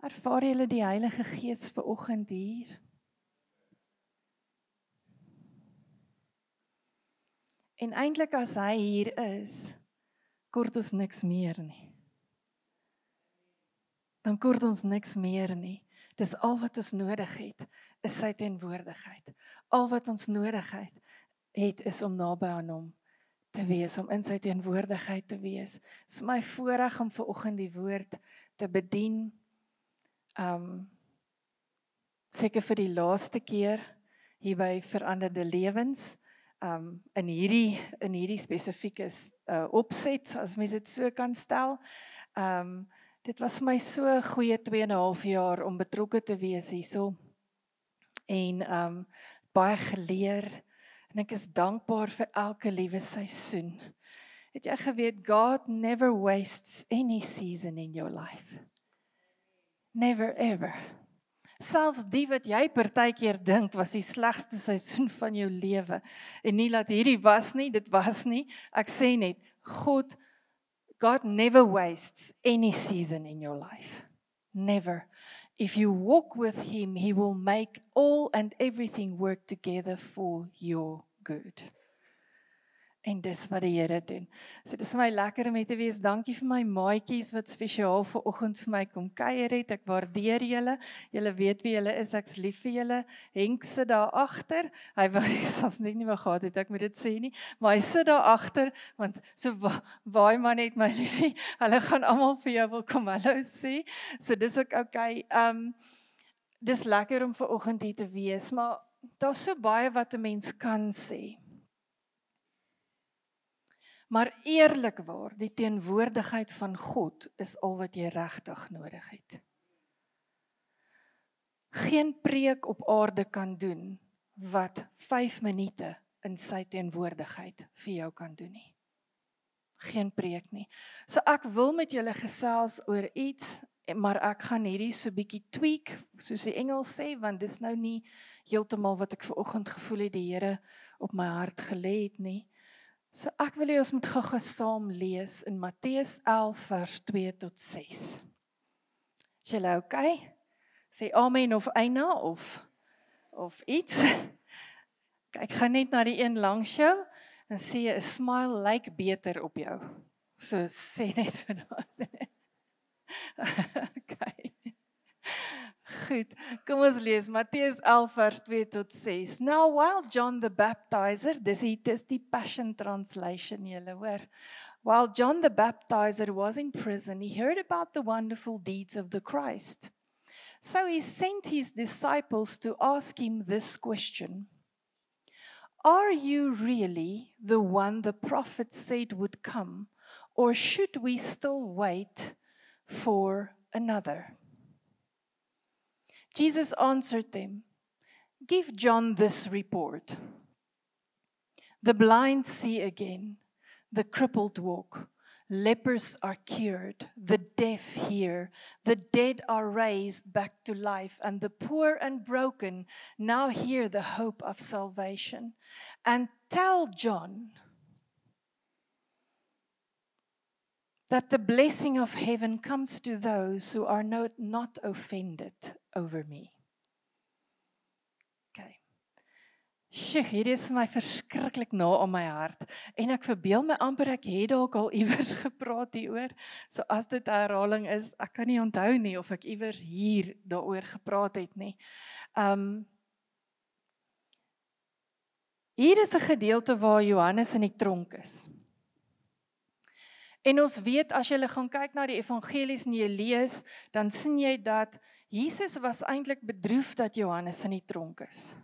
Ervaar julle die Heilige Gees vanoggend hier? En eintlik as hy hier is, kort ons niks meer nie. Dan kort ons niks meer nie. Dis al wat ons nodig het, is sy teenwoordigheid. Al wat ons nodig het is om naby aan hom te wees, om in sy teenwoordigheid te wees. Dit is my voorreg om vanoggend die woord te bedien. Seker vir die laaste keer hier by Veranderde Lewens. In hierdie spesifieke opset, as mens dit so kan stel. Dit was my so 'n goeie 2,5 jaar om betrokke te wees hierso. En baie geleer. En ek is dankbaar vir elke liewe seisoen. Het jy geweet, God never wastes any season in your life. Never ever. Selfs die wat jy partykeer dink was die slegste seisoen van jou lewe. En nie dat hierdie was nie, dit was nie. Ek sê net, God never wastes any season in your life. Never. If you walk with him, he will make all and everything work together for your good. En dis wat die Here doen. So dis vir my lekker om hier te wees. Dankie vir my maatjies wat spesiaal vir oggend vir my kom kuier het. Ek waardeer julle. Julle weet wie julle is. Ek's lief vir julle. Henk sit daar agter. Hy wou ons net nie wou gehad het ek moet dit sê nie, maar hy sit daar agter want so waai man het my liefie. Hulle gaan almal vir jou wil kom hallo sê. So dis ook okay. Dis lekker om vir oggend hier te wees, maar daar's so baie wat 'n mens kan sê. Maar eerlikwaar, die teenwoordigheid van God is al wat jy regtig nodig het. Geen preek op aarde kan doen wat 5 minute in sy teenwoordigheid vir jou kan doen nie. Geen preek nie. So ek wil met julle gesels oor iets, maar ek gaan hierdie so bietjie tweak, soos die Engels sê, want dis nou nie heeltemal wat ek vanoggend gevoel het die Here op my hart gelê het nie. So ek wil hê ons moet gou saam lees in Matteus 11 vers 2 tot 6. Is julle okay? Sê amen of eina of iets. Kyk, gaan net na die een langs jou en sê 'n smile lyk beter op jou. So sê net vir daai. Okay. Goed, kom ons lees Matteus 11 vers 2 tot 6. Now while John the Baptizer, dis die Passion Translation, julle hoor. While John the Baptizer was in prison, he heard about the wonderful deeds of the Christ. So he sent his disciples to ask him this question. Are you really the one the prophet said would come, or should we still wait for another? Jesus answered them, give John this report. The blind see again, the crippled walk, lepers are cured, the deaf hear, the dead are raised back to life, and the poor and broken now hear the hope of salvation. And tell John that the blessing of heaven comes to those who are not offended over me. Okay. Hierdie is my verskriklik na aan my hart. En ek verbeel my amper ek het dalk al iewers gepraat hieroor. So as dit 'n herhaling is, ek kan nie onthou nie of ek iewers hier daaroor gepraat het nie. Hier is 'n gedeelte waar Johannes in die tronk is. En ons weet, as jy gaan kyk na die evangelies en jy lees, dan sien jy dat Jesus was eintlik bedroef dat Johannes in die tronk is.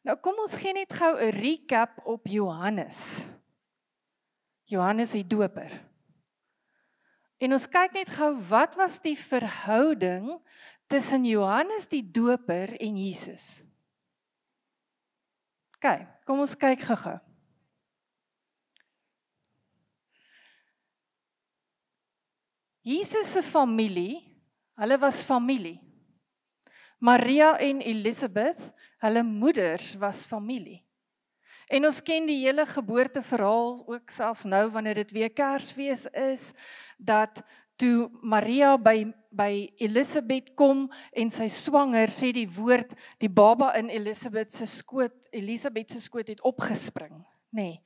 Nou kom ons gee net gou 'n recap op Johannes. Johannes die Doper. En ons kyk net gou, wat was die verhouding tussen Johannes die Doper en Jesus? OK, kom ons kyk gou. Jesus se familie, hulle was familie. Maria en Elisabeth, hulle moeders was familie. En ons ken die hele geboorteverhaal, ook selfs nou wanneer dit weer Kersfees is, dat toe Maria by by Elisabeth kom en sy swanger, sê die woord, die baba in Elisabeth se skoot het opgespring, nê.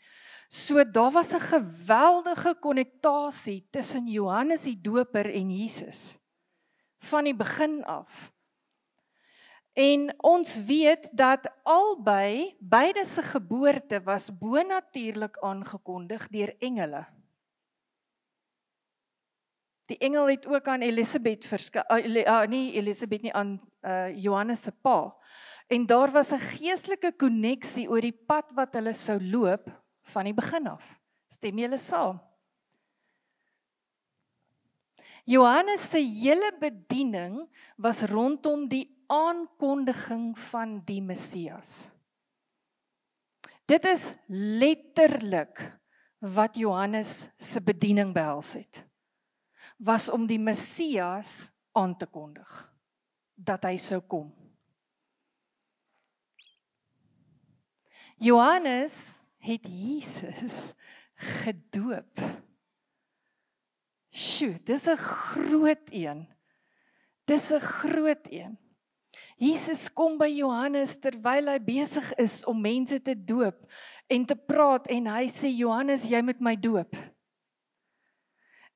So daar was 'n geweldige konnektasie tussen Johannes die Doper en Jesus, van die begin af. En ons weet dat beide se geboorte was bonatuurlik aangekondig deur engele. Die engel het ook aan Elisabeth aan Johannes se pa. En daar was 'n geestelike koneksie oor die pad wat hulle sou loop van die begin af. Stem julle saam? Johannes se hele bediening was rondom die aankondiging van die Messias. Dit is letterlik wat Johannes se bediening behels het. Was om die Messias aan te kondig, dat hy sou kom. Johannes het Jesus gedoop. Sjoe, dis 'n groot een. Dis 'n groot een. Jesus kom by Johannes terwyl hy besig is om mense te doop en te praat en hy sê, Johannes, jy moet my doop.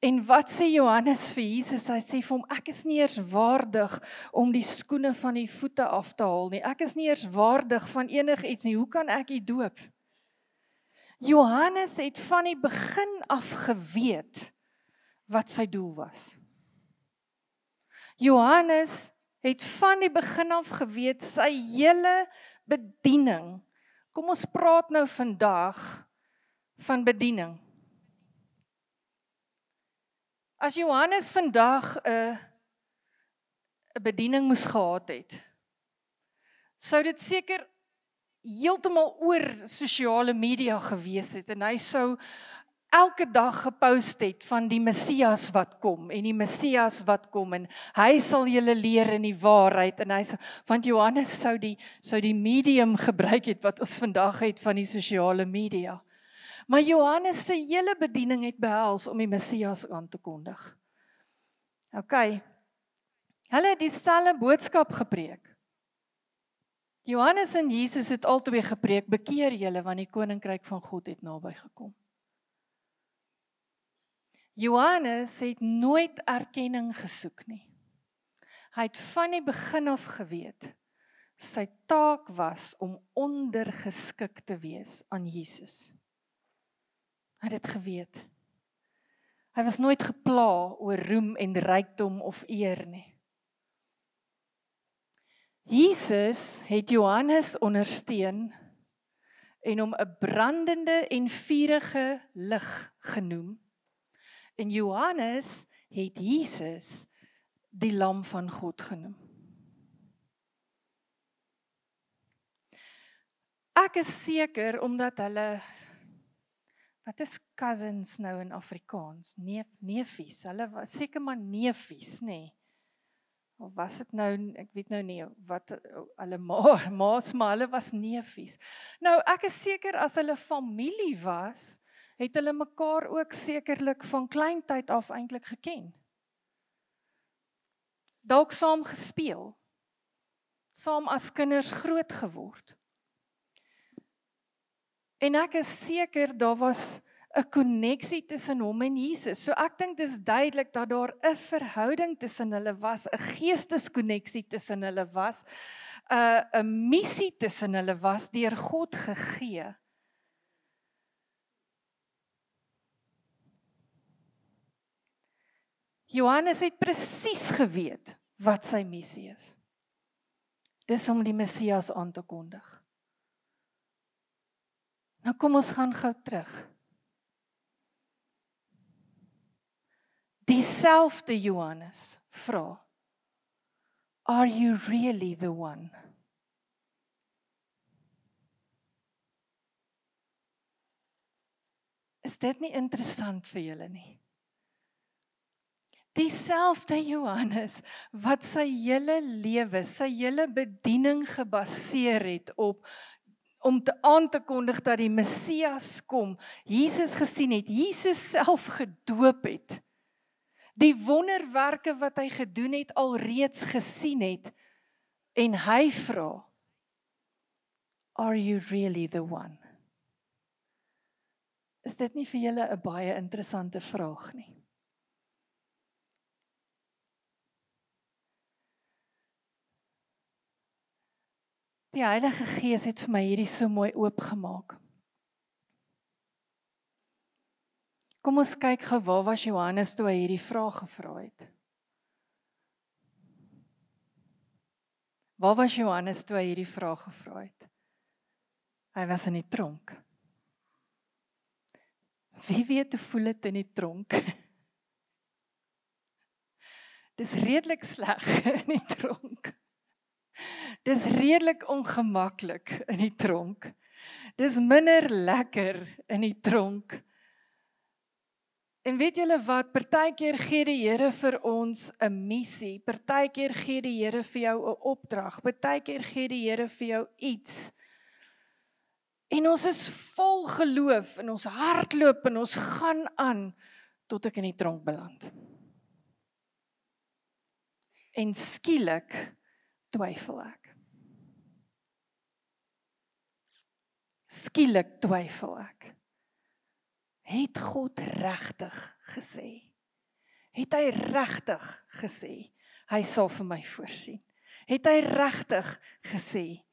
En wat sê Johannes vir Jesus? Hy sê vir hom, ek is nie eers waardig om die skoene van die voete af te haal nie. Ek is nie eers waardig van enigiets nie. Hoe kan ek u doop? Johannes het van die begin af geweet wat sy doel was. Johannes het van die begin af geweet sy hele bediening. Kom ons praat nou vandag van bediening. As Johannes vandag 'n bediening moes gehad het, sou dit seker heeltemal oor sosiale media gewees het en hy sou elke dag gepost het van die Messias wat kom en die Messias wat kom en hy sal julle leer in die waarheid en want Johannes sou die medium gebruik het wat ons vandag het van die sosiale media. Maar Johannes se hele bediening het behels om die Messias aan te kondig. OK. Hulle het dieselfde boodskap gepreek. Johannes en Jesus het albei gepreek, bekeer julle want die koninkryk van God het naby gekom. Johannes het nooit erkenning gesoek nie. Hy het van die begin af geweet, sy taak was om ondergeskik te wees aan Jesus. Hy het dit geweet. Hy was nooit gepla oor roem en rykdom of eer nie. Jesus het Johannes ondersteun en hom 'n brandende en vurige lig genoem. En Johannes het Jesus die lam van God genoem. Ek is seker omdat hulle, wat is cousins nou in Afrikaans? Neefies, hulle was seker maar neefies, nê? Of was dit nou, ek weet nou nie, wat hulle maas, maar hulle was neefies. Nou, ek is seker as hulle familie was, het hulle mekaar ook sekerlik van kleintyd af eintlik geken. Dalk saam gespeel, saam as kinders groot geword. En ek is seker daar was 'n koneksie tussen hom en Jesus. So ek dink dis duidelik dat daar 'n verhouding tussen hulle was, 'n geesteskonneksie tussen hulle was, 'n missie tussen hulle was deur God gegee. Johannes het presies geweet wat sy missie is. Dis om die Messias aan te kondig. Nou kom ons gaan gou terug. Dieselfde Johannes vra, are you really the one? Is dit nie interessant vir julle nie? Dieselfde Johannes wat sy hele lewe, sy hele bediening gebaseer het op om aan te kondig dat die Messias kom, Jesus gesien het, Jesus self gedoop het. die wonderwerke wat hy gedoen het, alreeds gesien het, en hy vra, are you really the one? Is dit nie vir julle 'n baie interessante vraag nie? Die Heilige Gees het vir my hierdie so mooi oopgemaak. Kom ons kyk gou, waar was Johannes toe hy hierdie vraag gevra het? Waar was Johannes toe hy hierdie vraag gevra het? Hy was in die tronk. Wie weet hoe voel dit in die tronk? Dis redelik sleg in die tronk. Dis redelik ongemaklik in die tronk. Dis minder lekker in die tronk. En weet julle wat, partykeer gee die Here vir ons 'n missie, partykeer gee die Here vir jou 'n opdrag, partykeer gee die Here vir jou iets. En ons is vol geloof, en ons hardloop, en ons gaan aan, tot ek in die tronk beland. En skielik twyfel ek. Skielik twyfel ek. Het God regtig gesê? Het hy regtig gesê, hy sal vir my voorsien? Het hy regtig gesê,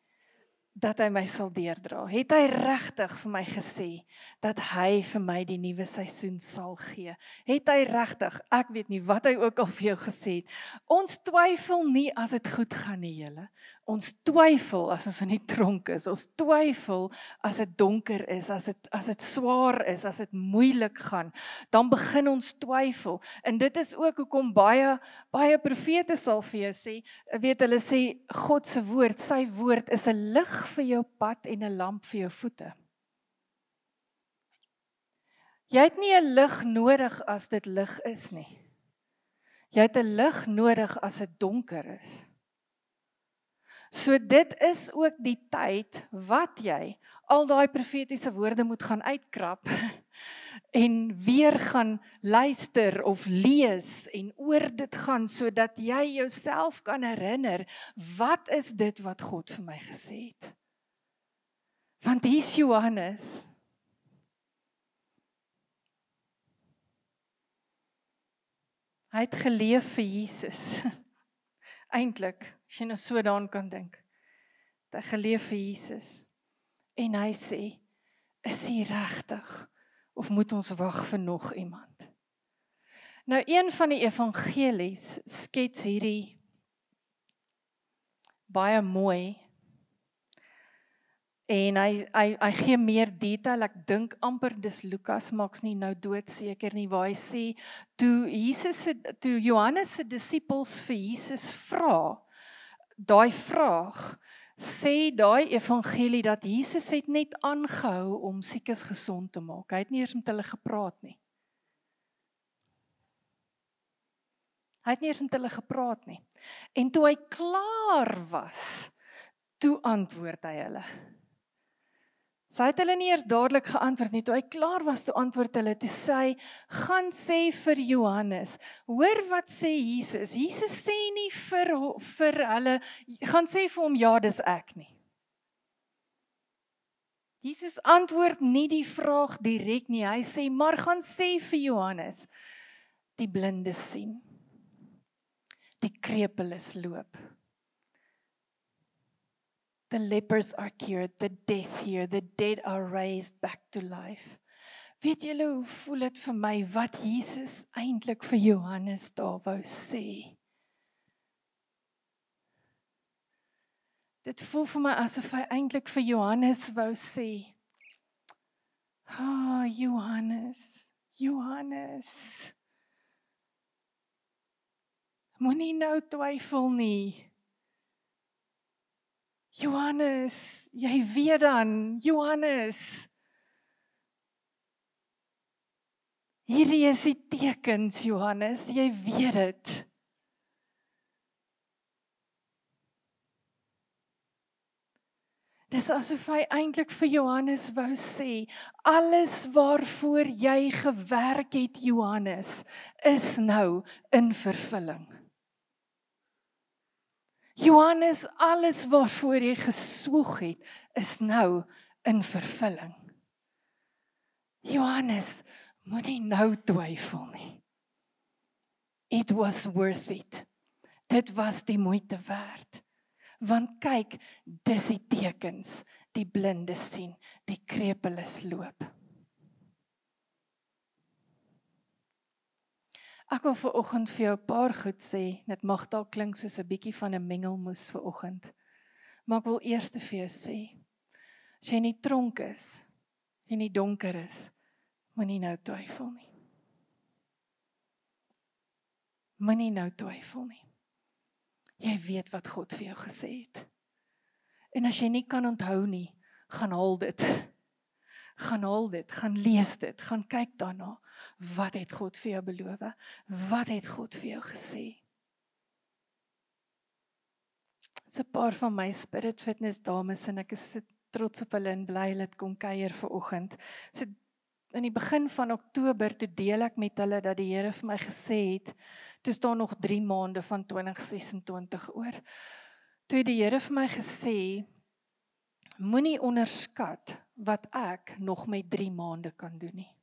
dat hy my sal deurdra? Het hy regtig vir my gesê, dat hy vir my die nuwe seisoen sal gee? Het hy regtig, ek weet nie wat hy ook al vir jou gesê het, ons twyfel nie as dit goed gaan nie, julle. Ons twyfel as ons in die tronk is, ons twyfel as dit donker is, as dit swaar is, as dit moeilik gaan, dan begin ons twyfel, en dit is ook hoekom baie profete sal vir jou sê, weet hulle sê, God se woord, sy woord is 'n lig vir jou pad en 'n lamp vir jou voete. Jy het nie 'n lig nodig as dit lig is nie. Jy het 'n lig nodig as dit donker is. So dit is ook die tyd wat jy al daai profetiese woorde moet gaan uitkrap en weer gaan luister of lees en oor dit gaan, sodat jy jouself kan herinner, wat is dit wat God vir my gesê het? Want hier's Johannes. Hy het geleef vir Jesus. Eintlik, as jy nou so daaraan kan dink. Hy het geleef vir Jesus. En hy sê, is hy regtig? Of moet ons wag vir nog iemand? Nou, een van die evangelies skets hierdie baie mooi. En hy gee meer detail, ek dink amper dis Lukas, maaks nie nou doodseker nie, waar hy sê, toe Johannes se disippels vir Jesus vra, daai vraag, sê daai evangelie dat Jesus het net aangehou om siekes gesond te maak. Hy het nie eers met hulle gepraat nie. En toe hy klaar was, toe antwoord hy hulle. Sy het hulle nie eers dadelik geantwoord nie, toe hy klaar was, toe antwoord hulle, toe sê hy, gaan sê vir Johannes, hoor wat sê Jesus? Jesus sê nie vir hulle, gaan sê vir hom, ja, dis ek nie. Jesus antwoord nie die vraag direk nie, hy sê, maar gaan sê vir Johannes, die blindes sien, die krepeles loop, the lepers are cured, the deaf hear, the dead are raised back to life. Weet julle hoe voel dit vir my, wat Jesus eintlik vir Johannes daar wou sê? Dit voel vir my asof hy eintlik vir Johannes wou sê, Johannes, moenie nou twyfel nie. Johannes, jy weet dan, Johannes. Hierdie is die tekens, Johannes, jy weet dit. Dis asof hy eintlik vir Johannes wou sê, alles waarvoor jy gewerk het, Johannes, is nou in vervulling. Johannes, alles waarvoor jy geswoeg het, is nou in vervulling. Johannes, moenie nou twyfel nie. It was worth it. Dit was die moeite werd. Want kyk, dis die tekens, die blindes sien, die krepeles loop. Ek wil vanoggend vir jou 'n paar goed sê, dit mag dalk klink soos 'n bietjie van 'n mengelmoes vanoggend. Maar ek wil eers vir jou sê, as jy in die tronk is, en die donker is, moenie nou twyfel nie. Moenie nou twyfel nie. Jy weet wat God vir jou gesê het. En as jy nie kan onthou nie, gaan haal dit. Gaan haal dit, gaan lees dit, gaan kyk daarna. Wat het God vir jou beloof? Wat het God vir jou gesê? Dit's 'n paar van my Spirit Fitness dames en ek is so trots op hulle en bly hulle het kom kuier vanoggend. So in die begin van Oktober toe deel ek met hulle dat die Here vir my gesê het, toe staan nog 3 maande van 2026 oor. Toe die Here vir my gesê, moenie onderskat wat ek nog met 3 maande kan doen nie.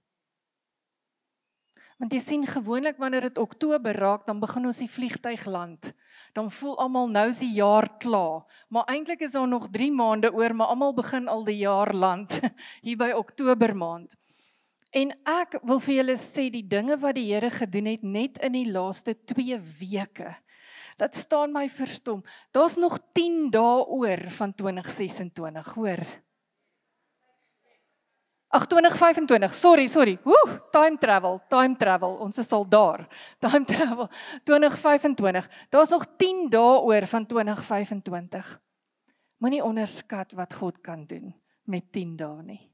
Want jy sien gewoonlik wanneer dit Oktober raak, dan begin ons die vliegtuig land. Dan voel almal nou is die jaar klaar. Maar eintlik is daar nog 3 maande oor, maar almal begin al die jaar land hier by Oktober maand. En ek wil vir julle sê die dinge wat die Here gedoen het net in die laaste 2 weke. Dat staan my verstom. Daar's nog 10 dae oor van 2026, hoor. Ag 2025, sorry. Time travel, ons is al daar. Time travel, 2025. Daar's nog 10 dae oor van 2025. Moenie onderskat wat God kan doen met 10 dae nie.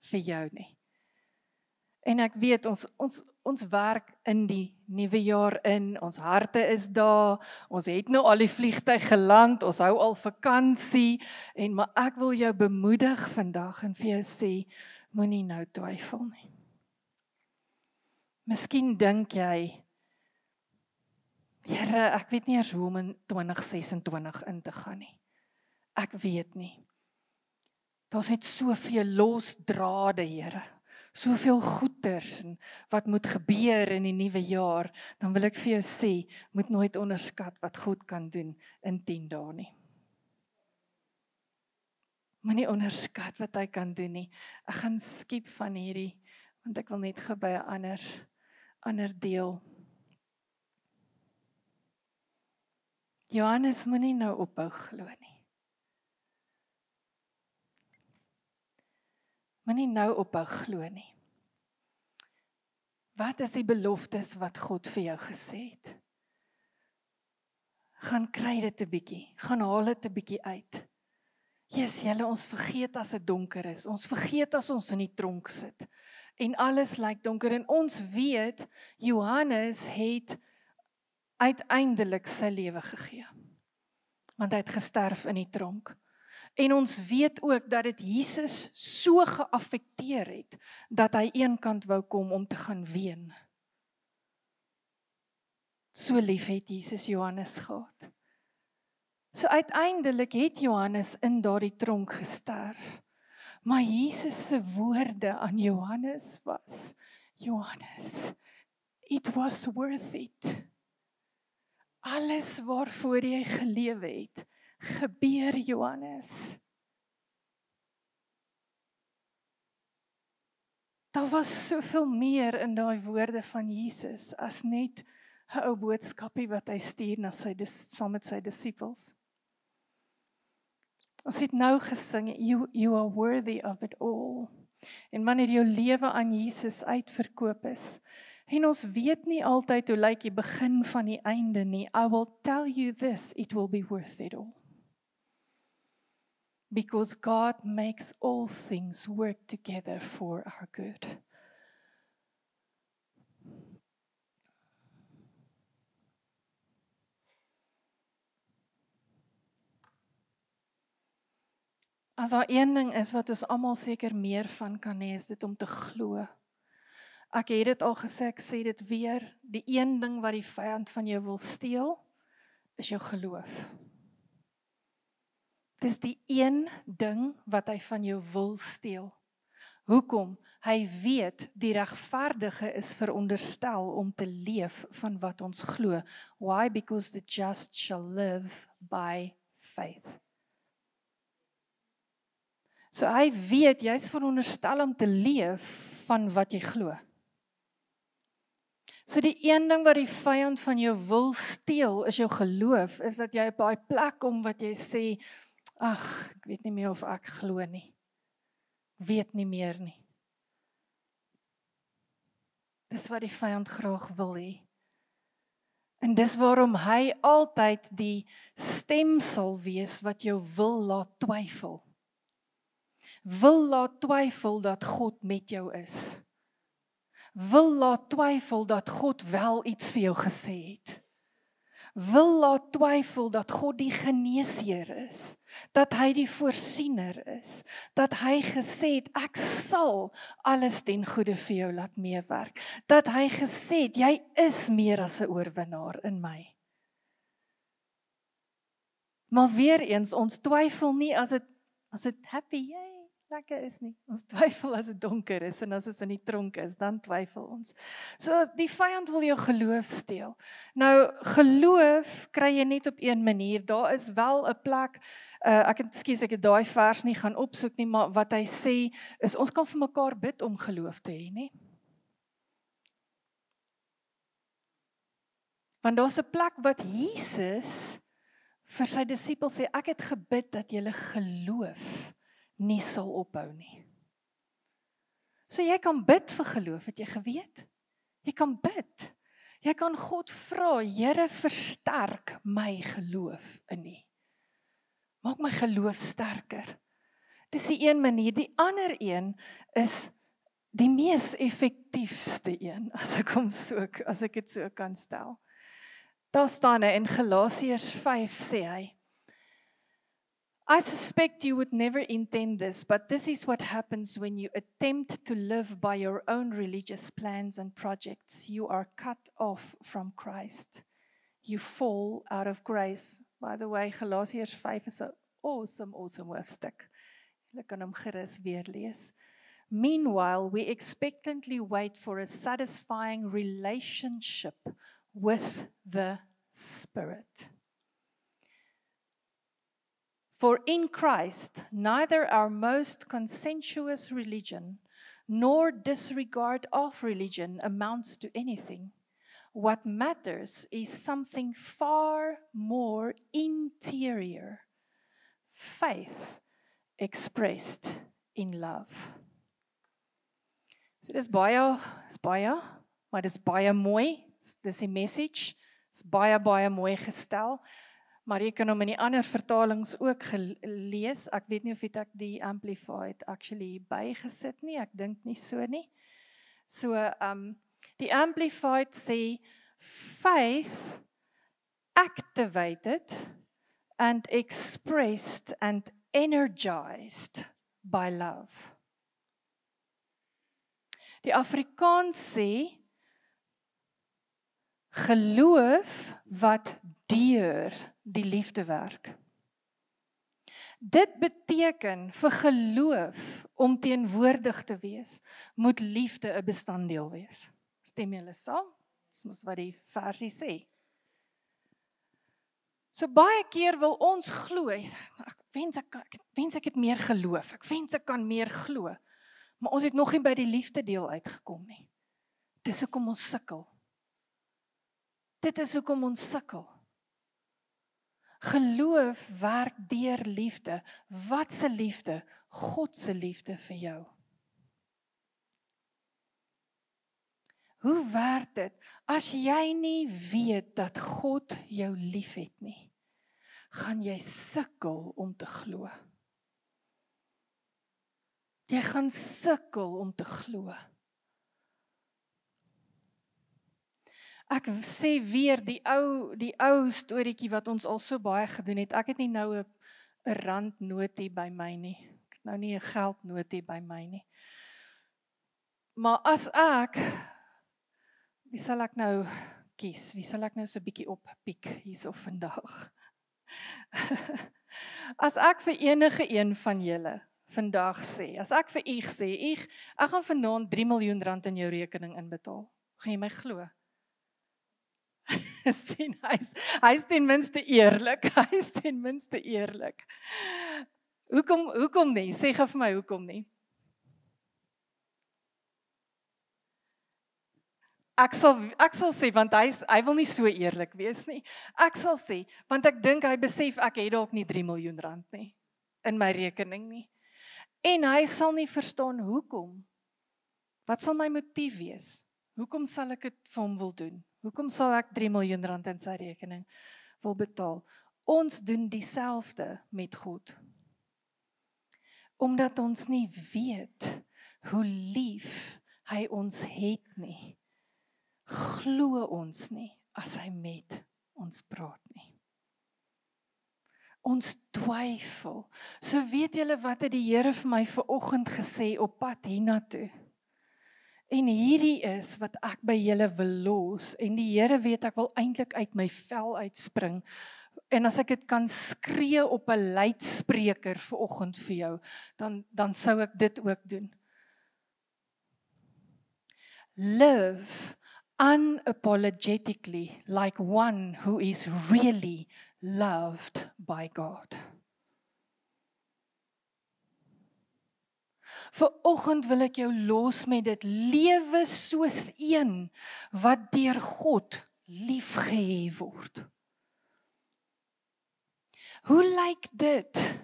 Vir jou nie. En ek weet, ons werk in die nuwe jaar in, ons harte is daar, ons het nou al die vliegtuig geland, ons hou al vakansie, maar ek wil jou bemoedig vandag en vir jou sê, moenie nou twyfel nie. Miskien dink jy, Here, ek weet nie eers hoe om in 2026 in te gaan nie. Ek weet nie. Daar's net soveel los drade, Here. Soveel goeders en wat moet gebeur in die nuwe jaar, dan wil ek vir jou sê, moet nooit onderskat wat God kan doen in 10 dae nie. Moenie onderskat wat hy kan doen nie. Ek gaan skiep van hierdie, want ek wil net gou by 'n ander deel. Johannes, moenie nou ophou glo nie. Moenie nou ophou glo nie. Wat is die beloftes wat God vir jou gesê het? Gaan kry dit 'n bietjie, gaan haal dit 'n bietjie uit. Julle, ons vergeet as dit donker is, ons vergeet as ons in die tronk sit, en alles lyk donker, en ons weet, Johannes het uiteindelik sy lewe gegee, want hy het gesterf in die tronk. En ons weet ook dat dit Jesus so geaffekteer het, dat hy eenkant wou kom om te gaan ween. So lief het Jesus Johannes gehad. So uiteindelik het Johannes in daardie tronk gesterf. Maar Jesus se woorde aan Johannes was, Johannes, it was worth it. Alles waarvoor jy gelewe het, gebeur, Johannes. Daar was soveel meer in daai woorde van Jesus as net 'n ou boodskapie wat hy stuur na saam met sy disippels. Ons het nou gesing, you are worthy of it all. En wanneer jou lewe aan Jesus uitverkoop is, en ons weet nie altyd hoe lyk die begin van die einde nie, I will tell you this, it will be worth it all. Because God makes all things work together for our good. As daar een ding is wat ons almal seker meer van kan hê, is dit om te glo. Ek het dit al gesê, ek sê dit weer, die een ding wat die vyand van jou wil steel, is jou geloof. Dis die een ding wat hy van jou wil steel. Hoekom? Hy weet die regverdige is veronderstel om te leef van wat ons glo. Why? Because the just shall live by faith. So hy weet jy's veronderstel om te leef van wat jy glo. So die een ding wat die vyand van jou wil steel is jou geloof, is dat jy op daai plek kom wat jy sê, ag, ek weet nie meer of ek glo nie. Weet nie meer nie. Dis wat die vyand graag wil hê. En dis waarom hy altyd die stem sal wees wat jou wil laat twyfel. Wil laat twyfel dat God met jou is. Wil laat twyfel dat God wel iets vir jou gesê het. Wil laat twyfel dat God die geneesheer is, dat hy die voorsiener is, dat hy gesê het, ek sal alles ten goeie vir jou laat meewerk, dat hy gesê het, jy is meer as 'n oorwinnaar in my. Maar weer eens, ons twyfel nie as dit happy, lekker is nie. Ons twyfel as dit donker is en as ons in die tronk is, dan twyfel ons. So die vyand wil jou geloof steel. Nou, geloof kry jy net op een manier. Daar is wel 'n plek, ek het daai vers nie gaan opsoek nie, maar wat hy sê, is ons kan vir mekaar bid om geloof te hê, nie? Want daar's 'n plek wat Jesus vir sy disippels sê, ek het gebid dat julle geloof nie sal ophou nie. So jy kan bid vir geloof, het jy geweet? Jy kan bid. Jy kan God vra, Here, versterk my geloof in U. Maak my geloof sterker. Dis die een manier. Die ander een is die mees effektiefste een, as ek dit so kan stel. Daar staan in Galasiërs 5 sê hy, I suspect you would never intend this, but this is what happens when you attempt to live by your own religious plans and projects. You are cut off from Christ. You fall out of grace. By the way, Galasiërs 5 is 'n awesome hoofstuk. Julle kan hom gerus weer lees. Meanwhile, we expectantly wait for a satisfying relationship with the Spirit. For in Christ, neither our most conscientious religion nor disregard of religion amounts to anything. What matters is something far more interior, faith expressed in love. So dis baie, maar dis baie mooi. Dis die message. Dis baie mooi gestel. Maar jy kan hom in die ander vertalings ook gelees. Ek weet nie of ek die Amplified actually bygesit nie. Ek dink nie so nie. So, die Amplified sê, faith activated and expressed and energized by love. Die Afrikaans sê, geloof wat deur die liefde werk. Dit beteken vir geloof om teenwoordig te wees, moet liefde 'n bestanddeel wees. Stem julle saam? Dis mos wat die versie sê. So baie keer wil ons glo, ek wens ek het meer geloof, ek wens ek kan meer glo, maar ons het nog nie by die liefde deel uitgekom nie. Dis hoekom ons sukkel. Dit is hoekom ons sukkel. Geloof werk deur liefde. Wat se liefde? God se liefde vir jou. Hoe werk dit as jy nie weet dat God jou liefhet nie? Gaan jy sukkel om te glo. Jy gaan sukkel om te glo. Ek sê weer die ou storieetjie wat ons al so baie gedoen het. Ek het nie nou 'n 'n randnotie by my nie. Ek het nou nie 'n geldnotie by my nie. Maar as ek, wie sal ek nou kies? Wie sal ek nou so 'n bietjie oppiek hierso vandag? As ek vir enige een van julle vandag sê, as ek vir u sê, ek gaan vanaand 3 miljoen rand in jou rekening inbetaal, gaan jy my glo? Sien, hy's ten minste eerlik, hy's ten minste eerlik. Hoekom nie? Sê gou vir my, hoekom nie? Ek sal sê, want hy wil nie so eerlik wees nie. Ek sal sê, want ek dink hy besef ek het dalk nie 3 miljoen rand nie in my rekening nie. En hy sal nie verstaan hoekom. Wat sal my motief wees? Hoekom sal ek dit vir hom wil doen? Hoekom sal ek 3 miljoen rand in sy rekening wil betaal? Ons doen dieselfde met God. Omdat ons nie weet hoe lief hy ons het nie. Glo ons nie as hy met ons praat nie. Ons twyfel. So weet julle wat het die Here vir my vanoggend gesê op pad hiernatoe? En hierdie is wat ek by julle wil los. En die Here weet ek wil eintlik uit my vel uitspring. En as ek dit kan skree op 'n luidspreker vanoggend vir jou, dan sou ek dit ook doen. Live unapologetically like one who is really loved by God. Vanoggend wil ek jou los met dit, lewe soos een wat deur God liefgehê word. Hoe lyk dit?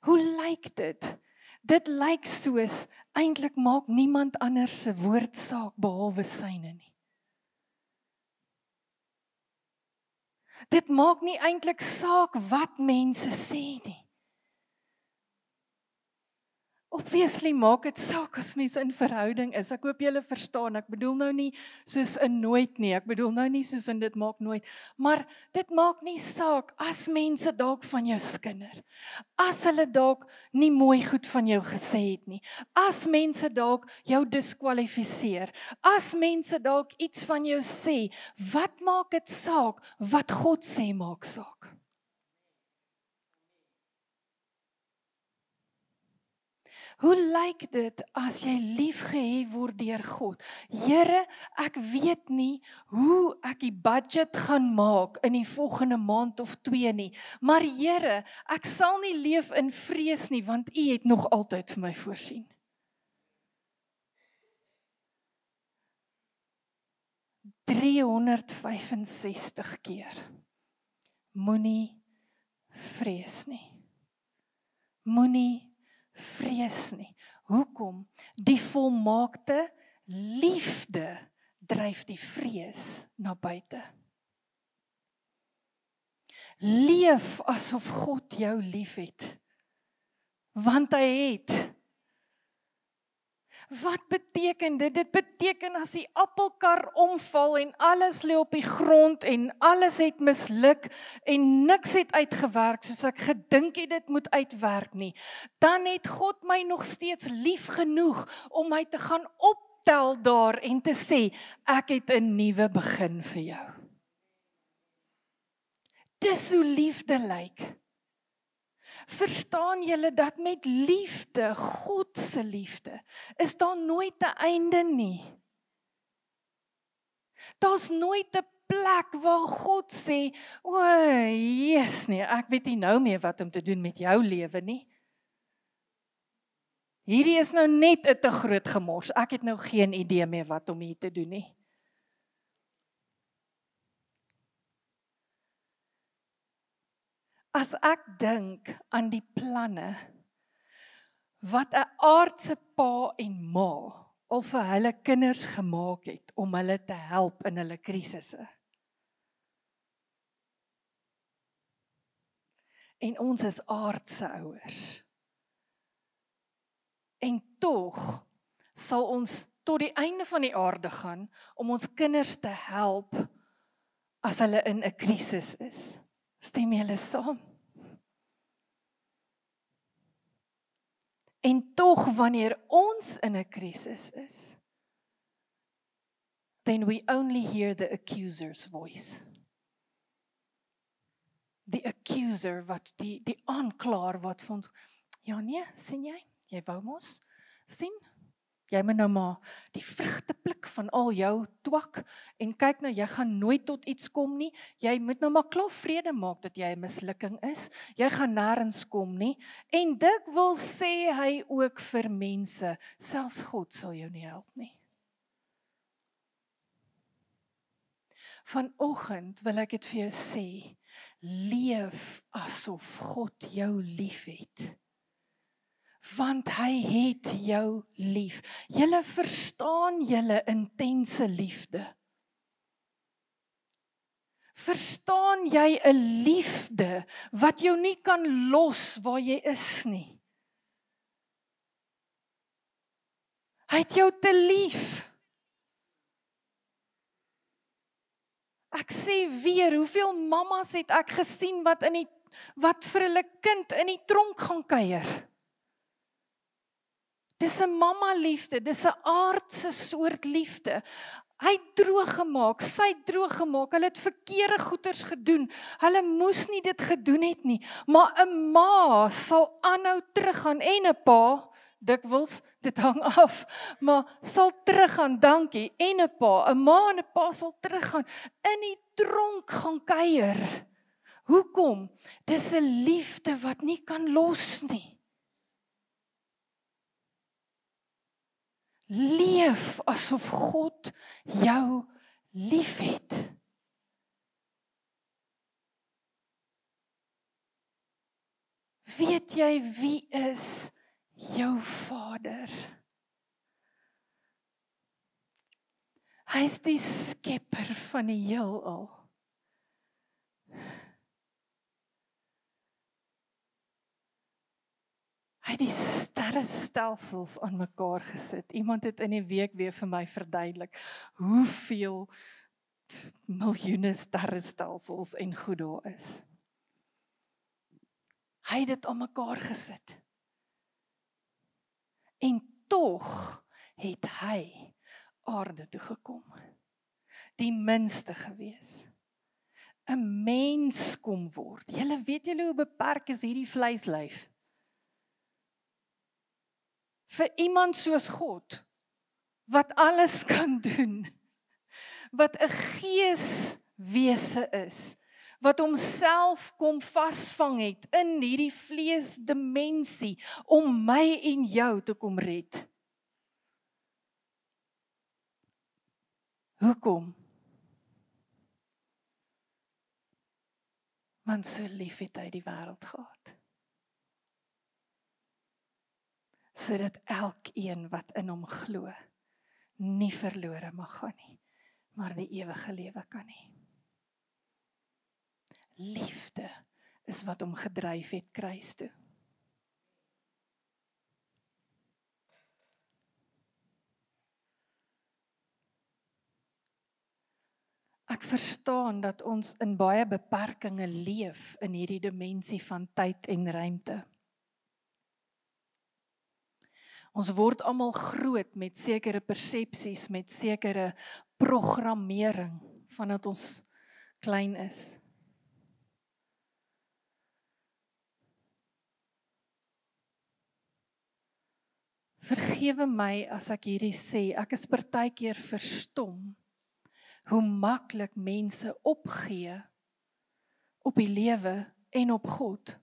Hoe lyk dit? Dit lyk soos, eintlik maak niemand anders se woord saak behalwe syne nie. Dit maak nie eintlik saak wat mense sê nie. Obviously maak dit saak as mense in verhouding is. Ek hoop julle verstaan. Ek bedoel nou nie soos in nooit nie. Ek bedoel nou nie soos in dit maak nooit. Maar dit maak nie saak as mense dalk van jou skinder. As hulle dalk nie mooi goed van jou gesê het nie. As mense dalk jou diskwalifiseer. As mense dalk iets van jou sê. Wat maak dit saak? Wat God sê maak saak. Hoe lyk dit as jy liefgehê word deur God? Here, ek weet nie hoe ek die budget gaan maak in die volgende maand of 2 nie. Maar Here, ek sal nie leef in vrees nie, want U het nog altyd vir my voorsien. $365 keer. Moenie vrees nie. Moenie vrees nie. Hoekom? Die volmaakte liefde dryf die vrees na buite. Leef asof God jou liefhet. Want hy het. Wat beteken dit? Dit beteken as die appelkar omval en alles lê op die grond en alles het misluk en niks het uitgewerk soos ek gedink het dit moet uitwerk nie, dan het God my nog steeds lief genoeg om my te gaan optel daar en te sê, ek het 'n nuwe begin vir jou. Dis hoe liefde lyk. Verstaan julle dat met liefde, God se liefde, is daar nooit 'n einde nie. Daar's nooit 'n plek waar God sê, o, yes nee, ek weet nie nou meer wat om te doen met jou lewe nie. Hierdie is nou net 'n te groot gemors, ek het nou geen idee meer wat om hier te doen nie. As ek dink aan die planne wat 'n aardse pa en ma al vir hulle kinders gemaak het om hulle te help in hulle krisisse. En ons is aardse ouers. En tog sal ons tot die einde van die aarde gaan om ons kinders te help as hulle in 'n krisis is. Stem julle saam? En tog wanneer ons in 'n krisis is, then we only hear the accuser's voice. Die accuser, wat die aanklaer wat vir ons, ja nee, sien jy wou mos, sien, jy moet nou maar die vrugte pluk van al jou twak, en kyk nou, jy gaan nooit tot iets kom nie, jy moet nou maar klaar vrede maak dat jy 'n mislukking is, jy gaan nêrens kom nie, en dikwels sê hy ook vir mense, selfs God sal jou nie help nie. Vanoggend wil ek dit vir jou sê, leef asof God jou liefhet. Want hy het jou lief. Julle verstaan julle intense liefde. Verstaan jy 'n liefde wat jou nie kan los waar jy is nie? Hy het jou te lief. Ek sê weer, hoeveel mammas het ek gesien wat vir hulle kind in die tronk gaan kuier? Dis 'n mamma liefde, dis 'n aardse soort liefde. Hy het droog gemaak, sy het droog gemaak, hulle het verkeerde goeders gedoen, hulle moes nie dit gedoen het nie, maar 'n ma sal aanhou teruggaan, en 'n pa, dikwels, dit hang af, maar sal teruggaan, dankie, en 'n pa, 'n ma en 'n pa sal teruggaan, in die tronk gaan kuier. Hoekom? Dis 'n liefde wat nie kan los nie. Leef asof God jou liefhet. Weet jy wie is jou Vader? Hy is die skepper van die heelal. Hy het die sterrestelsels aan mekaar gesit. Iemand het in die week weer vir my verduidelik hoeveel miljoene sterrestelsels en goed daar is. Hy het dit aan mekaar gesit. En tog het hy aarde toe gekom. Die minste gewees. 'n Mens kom word. Julle weet julle hoe beperk is hierdie vleislyf? Vir iemand soos God, wat alles kan doen, wat 'n geeswese is, wat homself kom vasvang het in hierdie vleesdimensie, om my en jou te kom red. Hoekom? Want so lief het hy die wêreld gehad. Sodat elkeen wat in hom glo, nie verlore mag gaan nie, maar die ewige lewe kan hê. Liefde is wat hom gedryf het kruis toe. Ek verstaan dat ons in baie beperkings leef in hierdie dimensie van tyd en ruimte. Ons word almal groot met sekere persepsies, met sekere programmering, vandat ons klein is. Vergewe my as ek hierdie sê, ek is partykeer verstom, hoe maklik mense opgee op die lewe en op God.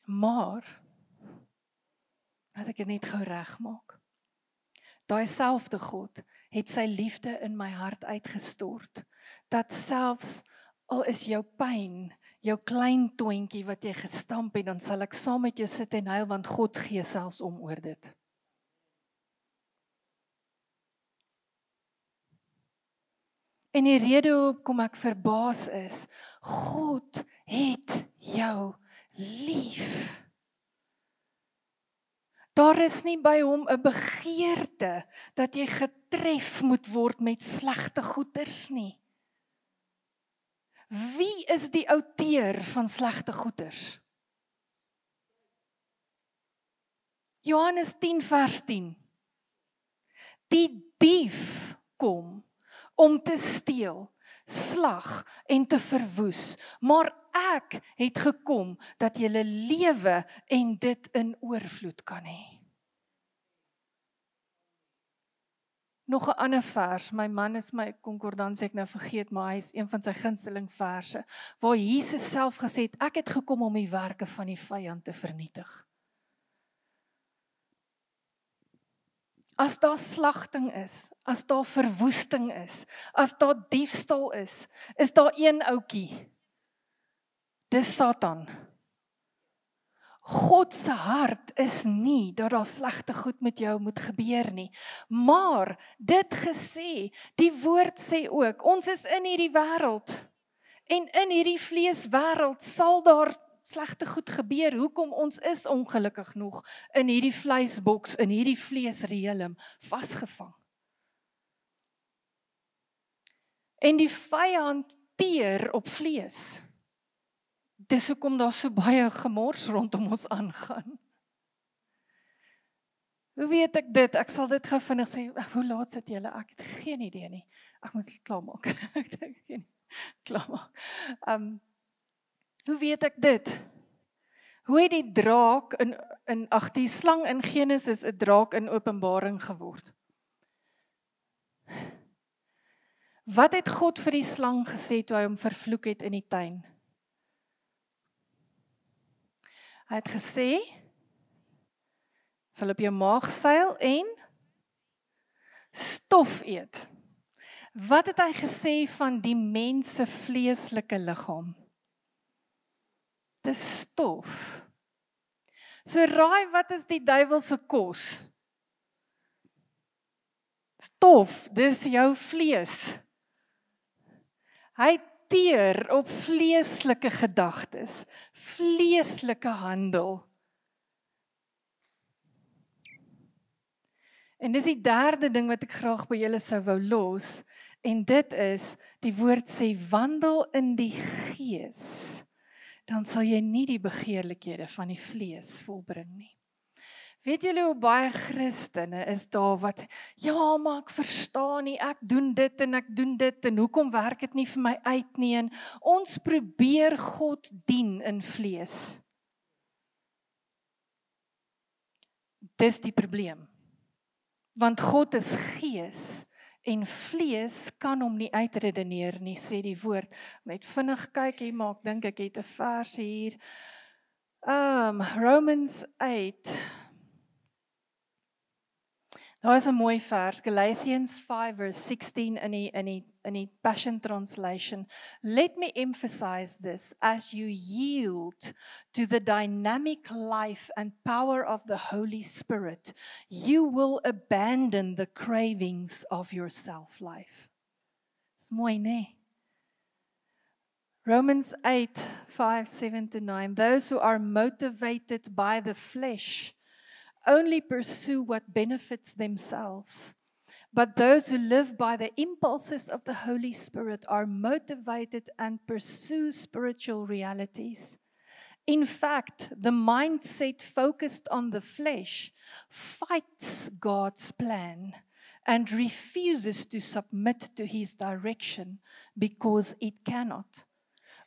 Maar, laat ek dit net gou regmaak. Daai selfde God het sy liefde in my hart uitgestort, dat selfs al is jou pyn, jou klein toentjie wat jy gestamp het, dan sal ek saam met jou sit en huil, want God gee selfs om oor dit. En die rede hoekom ek verbaas is, God het jou lief. Daar is nie by hom 'n begeerte dat jy getref moet word met slegte goeders nie. Wie is die outeur van slegte goeders? Johannes 10 vers 10. Die dief kom om te steel, slag en te verwoes, maar ek het gekom dat julle lewe en dit in oorvloed kan hê. Nog 'n ander vers, my man is my konkordansie ek nou vergeet, maar hy is een van sy gunsteling verse, waar Jesus self gesê het, ek het gekom om die werke van die vyand te vernietig. As daar slagting is, as daar verwoesting is, as daar diefstal is daar een ouetjie. Dis Satan. God se hart is nie dat daar slegte goed met jou moet gebeur nie. Maar dit gesê, die woord sê ook, ons is in hierdie wêreld. En in hierdie vleeswêreld sal daar slegte goed gebeur. Hoekom ons is ongelukkig nog in hierdie vleisboks, in hierdie vleesriedelm vasgevang. En die vyand teer op vlees. Dis hoekom daar so baie gemors rondom ons aangaan. Hoe weet ek dit? Ek sal dit gou vinnig sê, hoe laat sit julle? Ek het geen idee nie. Ek moet klaarmaak. Ek dink geen klaarmaak. Hoe weet ek dit? Hoe het die draak die slang in Genesis 'n draak in Openbaring geword? Wat het God vir die slang gesê toe hy hom vervloek het in die tuin? Hy het gesê, sal op jou maag seil en stof eet. Wat het hy gesê van die mens se vleeslike liggaam? Dis stof. So raai, wat is die duiwel se kos? Stof, dis jou vlees. Hy teer op vleeslike gedagtes, vleeslike handel. En dis die derde ding wat ek graag by julle sou wou los, en dit is, die woord sê, wandel in die gees, dan sal jy nie die begeerlikhede van die vlees volbring nie. Weet julle hoe baie Christene is daar wat, ja, maar ek verstaan nie, ek doen dit en hoekom werk dit nie vir my uit nie, en ons probeer God dien in vlees. Dis die probleem. Want God is gees, en vlees kan hom nie uitredeneer nie, sê die woord. Net vinnig kyk hier, maar ek dink ek het 'n vers hier. Romans 8. Daar is 'n mooi vers, Galatians 5 verse 16 in die Passion Translation. Let me emphasize this, as you yield to the dynamic life and power of the Holy Spirit, you will abandon the cravings of your self-life. Dis mooi, né? Romans 8, 5, 7-9. Those who are motivated by the flesh only pursue what benefits themselves. But those who live by the impulses of the Holy Spirit are motivated and pursue spiritual realities. In fact, the mindset focused on the flesh fights God's plan and refuses to submit to His direction because it cannot.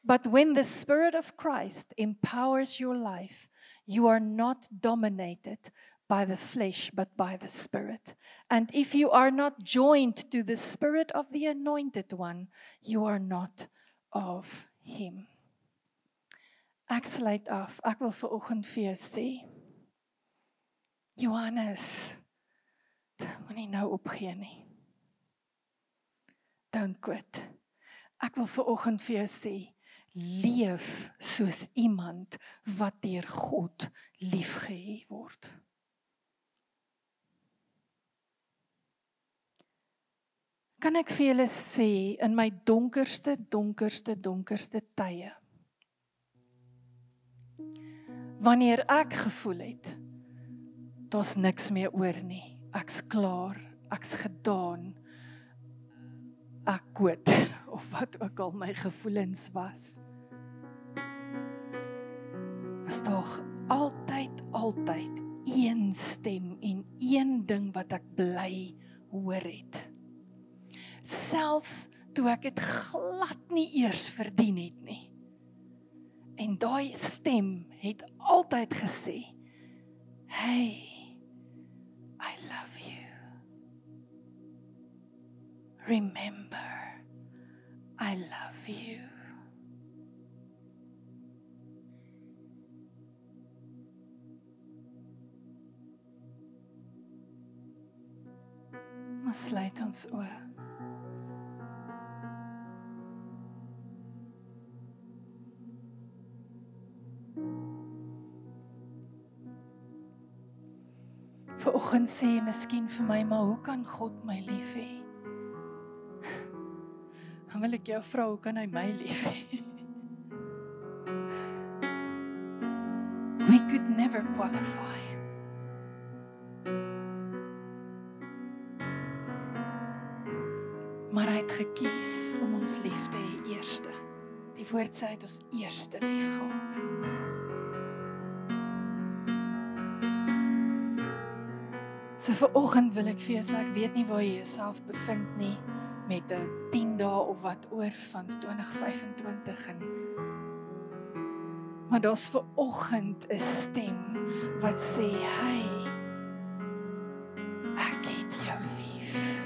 But when the Spirit of Christ empowers your life, you are not dominated by the flesh, but by the Spirit. And if you are not joined to the Spirit of the Anointed One, you are not of Him. Ek sluit af. Ek wil vanoggend vir jou sê, Johannes, moenie nou opgee nie. Don't quit. Ek wil vanoggend vir jou sê, leef soos iemand wat deur God liefgehê word. Kan ek vir julle sê, in my donkerste tye, wanneer ek gevoel het, daar's niks meer oor nie, ek's klaar, ek's gedaan, ek quit, of wat ook al my gevoelens was daar altyd een stem en een ding wat ek bly hoor het. Selfs toe ek het glad nie eers verdien het nie. En daai stem het altyd gesê, hey, I love you. Remember, I love you. Maar sluit ons oë. Vanoggend sê jy miskien vir my, maar hoe kan God my lief hê? Dan wil ek jou vra, hoe kan hy my lief hê? We could never qualify. Maar hy het gekies om ons lief te hê eerste. Die woord sê hy het ons eerste lief gehad. So vanoggend wil ek vir jou sê, ek weet nie waar jy jouself bevind nie, met 10 dae of wat oor van 2025 maar daar's vanoggend 'n stem wat sê, hey, ek het jou lief.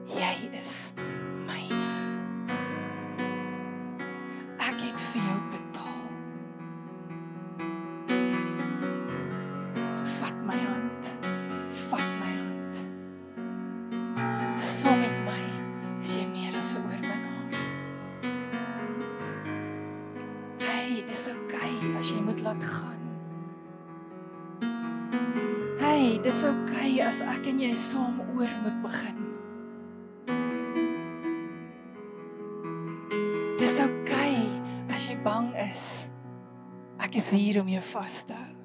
Jy is myne. Ek het vir jou betaal. Vat my hand. Vat my hand. Saam met my is jy meer as 'n oorwinnaar. Hey, dis okay as jy moet laat gaan. Hey, dis okay as ek en jy saam oor moet begin. Dis okay as jy bang is. Ek is hier om jou vas te hou.